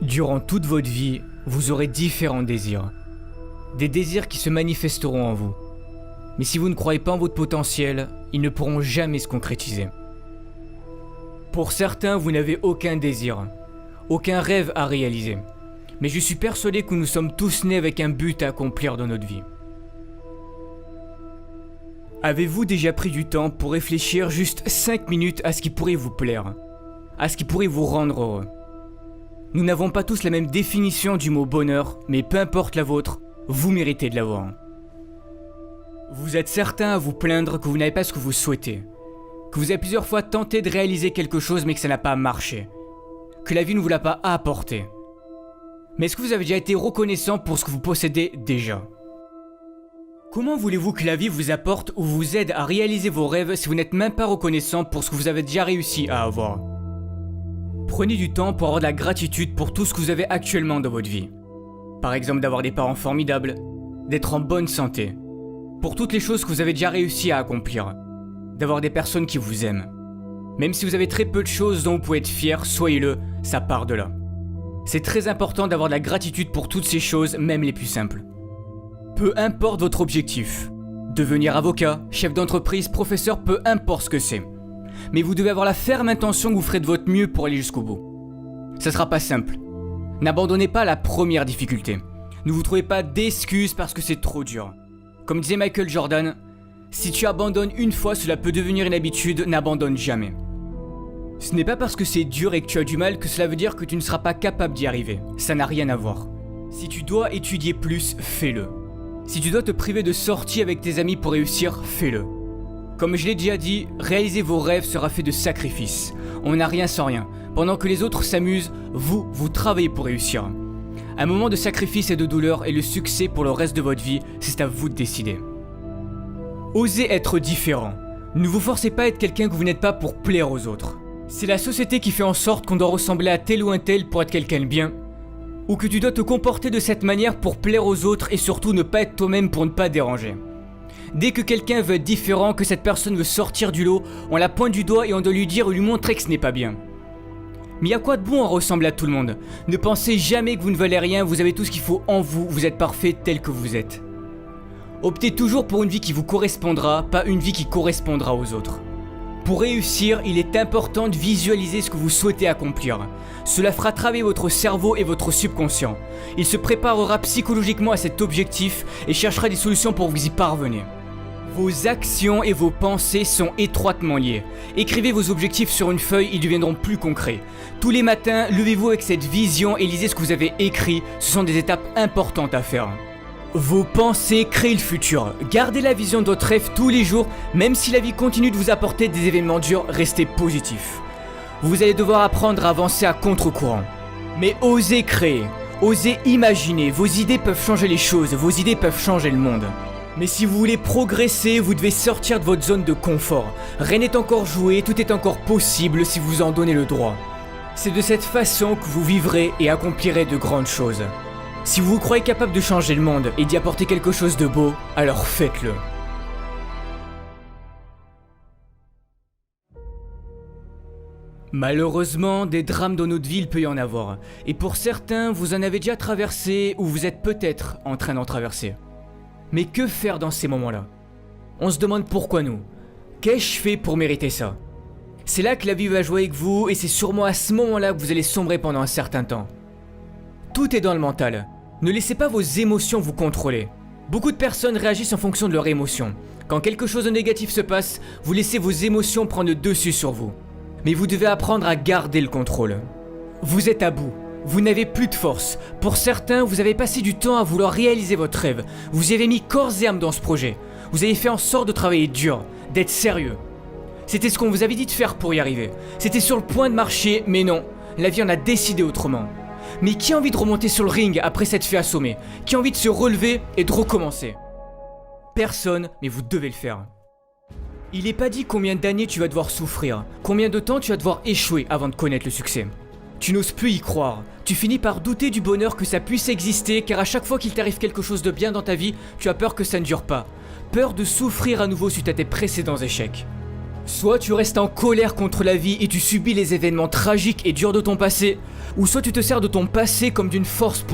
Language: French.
Durant toute votre vie, vous aurez différents désirs. Des désirs qui se manifesteront en vous. Mais si vous ne croyez pas en votre potentiel, ils ne pourront jamais se concrétiser. Pour certains, vous n'avez aucun désir, aucun rêve à réaliser. Mais je suis persuadé que nous sommes tous nés avec un but à accomplir dans notre vie. Avez-vous déjà pris du temps pour réfléchir juste 5 minutes à ce qui pourrait vous plaire, à ce qui pourrait vous rendre heureux? Nous n'avons pas tous la même définition du mot bonheur, mais peu importe la vôtre, vous méritez de l'avoir. Vous êtes certain à vous plaindre que vous n'avez pas ce que vous souhaitez, que vous avez plusieurs fois tenté de réaliser quelque chose mais que ça n'a pas marché, que la vie ne vous l'a pas apporté. Mais est-ce que vous avez déjà été reconnaissant pour ce que vous possédez déjà? Comment voulez-vous que la vie vous apporte ou vous aide à réaliser vos rêves si vous n'êtes même pas reconnaissant pour ce que vous avez déjà réussi à avoir? Prenez du temps pour avoir de la gratitude pour tout ce que vous avez actuellement dans votre vie. Par exemple d'avoir des parents formidables, d'être en bonne santé, pour toutes les choses que vous avez déjà réussi à accomplir, d'avoir des personnes qui vous aiment. Même si vous avez très peu de choses dont vous pouvez être fier, soyez-le, ça part de là. C'est très important d'avoir de la gratitude pour toutes ces choses, même les plus simples. Peu importe votre objectif, devenir avocat, chef d'entreprise, professeur, peu importe ce que c'est. Mais vous devez avoir la ferme intention que vous ferez de votre mieux pour aller jusqu'au bout. Ça sera pas simple. N'abandonnez pas la première difficulté. Ne vous trouvez pas d'excuses parce que c'est trop dur. Comme disait Michael Jordan, si tu abandonnes une fois, cela peut devenir une habitude, n'abandonne jamais. Ce n'est pas parce que c'est dur et que tu as du mal que cela veut dire que tu ne seras pas capable d'y arriver. Ça n'a rien à voir. Si tu dois étudier plus, fais-le. Si tu dois te priver de sorties avec tes amis pour réussir, fais-le. Comme je l'ai déjà dit, réaliser vos rêves sera fait de sacrifices. On n'a rien sans rien. Pendant que les autres s'amusent, vous travaillez pour réussir. Un moment de sacrifice et de douleur et le succès pour le reste de votre vie, c'est à vous de décider. Osez être différent. Ne vous forcez pas à être quelqu'un que vous n'êtes pas pour plaire aux autres. C'est la société qui fait en sorte qu'on doit ressembler à tel ou un tel pour être quelqu'un de bien, ou que tu dois te comporter de cette manière pour plaire aux autres et surtout ne pas être toi-même pour ne pas déranger. Dès que quelqu'un veut être différent, que cette personne veut sortir du lot, on la pointe du doigt et on doit lui dire ou lui montrer que ce n'est pas bien. Mais y a quoi de bon à ressembler à tout le monde? Ne pensez jamais que vous ne valez rien, vous avez tout ce qu'il faut en vous, vous êtes parfait tel que vous êtes. Optez toujours pour une vie qui vous correspondra, pas une vie qui correspondra aux autres. Pour réussir, il est important de visualiser ce que vous souhaitez accomplir. Cela fera travailler votre cerveau et votre subconscient. Il se préparera psychologiquement à cet objectif et cherchera des solutions pour vous y parvenir. Vos actions et vos pensées sont étroitement liées. Écrivez vos objectifs sur une feuille, ils deviendront plus concrets. Tous les matins, levez-vous avec cette vision et lisez ce que vous avez écrit. Ce sont des étapes importantes à faire. Vos pensées créent le futur. Gardez la vision de votre rêve tous les jours, même si la vie continue de vous apporter des événements durs, restez positif. Vous allez devoir apprendre à avancer à contre-courant. Mais osez créer, osez imaginer, vos idées peuvent changer les choses, vos idées peuvent changer le monde. Mais si vous voulez progresser, vous devez sortir de votre zone de confort. Rien n'est encore joué, tout est encore possible si vous en donnez le droit. C'est de cette façon que vous vivrez et accomplirez de grandes choses. Si vous vous croyez capable de changer le monde et d'y apporter quelque chose de beau, alors faites-le. Malheureusement, des drames dans notre vie, il peut y en avoir. Et pour certains, vous en avez déjà traversé ou vous êtes peut-être en train d'en traverser. Mais que faire dans ces moments-là? On se demande pourquoi nous. Qu'ai-je fait pour mériter ça? C'est là que la vie va jouer avec vous et c'est sûrement à ce moment-là que vous allez sombrer pendant un certain temps. Tout est dans le mental. Ne laissez pas vos émotions vous contrôler. Beaucoup de personnes réagissent en fonction de leurs émotions. Quand quelque chose de négatif se passe, vous laissez vos émotions prendre le dessus sur vous. Mais vous devez apprendre à garder le contrôle. Vous êtes à bout. Vous n'avez plus de force. Pour certains, vous avez passé du temps à vouloir réaliser votre rêve. Vous y avez mis corps et âme dans ce projet. Vous avez fait en sorte de travailler dur, d'être sérieux. C'était ce qu'on vous avait dit de faire pour y arriver. C'était sur le point de marcher, mais non. La vie en a décidé autrement. Mais qui a envie de remonter sur le ring après s'être fait assommer? Qui a envie de se relever et de recommencer? Personne, mais vous devez le faire. Il n'est pas dit combien d'années tu vas devoir souffrir, combien de temps tu vas devoir échouer avant de connaître le succès. Tu n'oses plus y croire, tu finis par douter du bonheur que ça puisse exister car à chaque fois qu'il t'arrive quelque chose de bien dans ta vie, tu as peur que ça ne dure pas. Peur de souffrir à nouveau suite à tes précédents échecs. Soit tu restes en colère contre la vie et tu subis les événements tragiques et durs de ton passé, ou soit tu te sers de ton passé comme d'une force pour